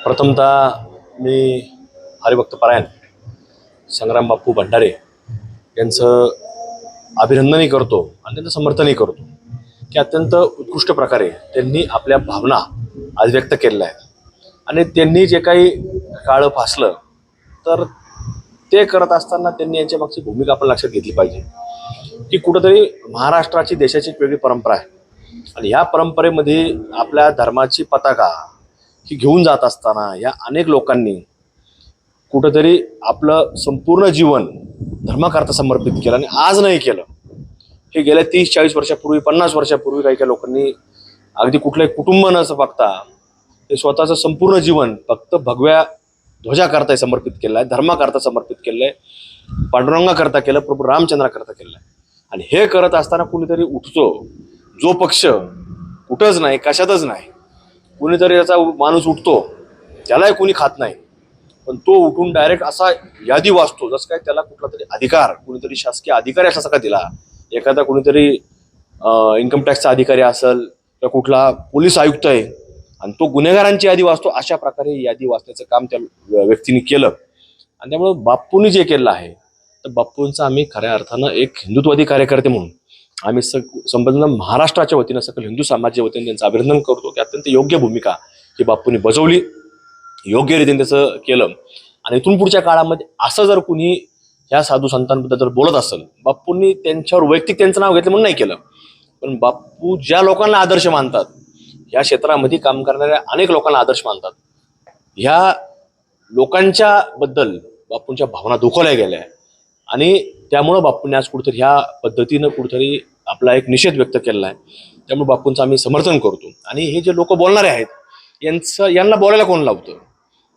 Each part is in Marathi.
प्रथमतः मी हरिभक्त परायण संग्राम बापू भंडारे यांचं अभिनंदनही करतो आणि त्यांचं समर्थनही करतो की अत्यंत उत्कृष्ट प्रकारे त्यांनी आपल्या भावना आज व्यक्त केलेल्या आहेत आणि त्यांनी जे काही काळं फासलं तर ते करत असताना त्यांनी यांच्या मागची भूमिका आपण लक्षात घेतली पाहिजे की कुठंतरी महाराष्ट्राची देशाची एक वेगळी परंपरा आहे आणि ह्या परंपरेमध्ये आपल्या धर्माची पताका ही घेऊन जात असताना या अनेक लोकांनी कुठंतरी आपलं संपूर्ण जीवन धर्माकरता समर्पित केलं आणि आज नाही केलं. हे गेल्या 30-40 वर्षापूर्वी 50 वर्षापूर्वी काही काही लोकांनी अगदी कुठलंही कुटुंब न बघता ते स्वतःचं संपूर्ण जीवन फक्त भगव्या ध्वजाकरता समर्पित केलं आहे, धर्माकरता समर्पित केलं आहे, पांडुरंगाकरता केलं, प्रभू रामचंद्राकरता केलं आहे. आणि हे करत असताना कुणीतरी उठतो, जो पक्ष कुठंच नाही कशातच नाही, कुणीतरी याचा माणूस उठतो त्यालाही कुणी खात नाही, पण तो उठून डायरेक्ट असा यादी वाचतो जसं काय त्याला कुठला तरी अधिकार कुणीतरी शासकीय अधिकारी असा का दिला, एखादा कुणीतरी इन्कम टॅक्सचा अधिकारी असेल किंवा कुठला पोलीस आयुक्त आहे आणि तो गुन्हेगारांची यादी वाचतो. अशा प्रकारे यादी वाचण्याचं काम त्या व्यक्तीने केलं आणि त्यामुळे बापूंनी जे केलं आहे तर बापूंचं आम्ही खऱ्या अर्थानं एक हिंदुत्ववादी कार्यकर्ते म्हणून आम्ही संपूर्ण महाराष्ट्राच्या वतीनं सकल हिंदू समाजाच्या वतीने त्यांचं अभिनंदन करतो की अत्यंत योग्य भूमिका ही बापूंनी बजावली, योग्य रीतीने त्याचं केलं. आणि इथून पुढच्या काळामध्ये असं जर कुणी ह्या साधू संतांबद्दल जर बोलत असेल, बापूंनी त्यांच्यावर वैयक्तिक त्यांचं नाव घेतलं म्हणून नाही केलं, पण बापू ज्या लोकांना आदर्श मानतात, या क्षेत्रामध्ये काम करणाऱ्या अनेक लोकांना आदर्श मानतात, ह्या लोकांच्या बद्दल बापूंच्या भावना दुखवल्या गेल्या आणि त्यामुळं बापूंनी आज कुठेतरी ह्या पद्धतीनं कुठेतरी आपला एक निषेध व्यक्त केलेला आहे. त्यामुळे बापूंचं आम्ही समर्थन करतो. आणि हे जे लोक बोलणारे आहेत यांना बोलायला कोण लावतं,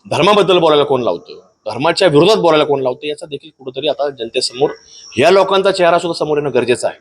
धर्माबद्दल बोलायला कोण लावतं, धर्माच्या विरोधात बोलायला कोण लावतं, याचा देखील कुठेतरी आता जनतेसमोर या लोकांचा चेहरा सुद्धा समोर येणं गरजेचं आहे.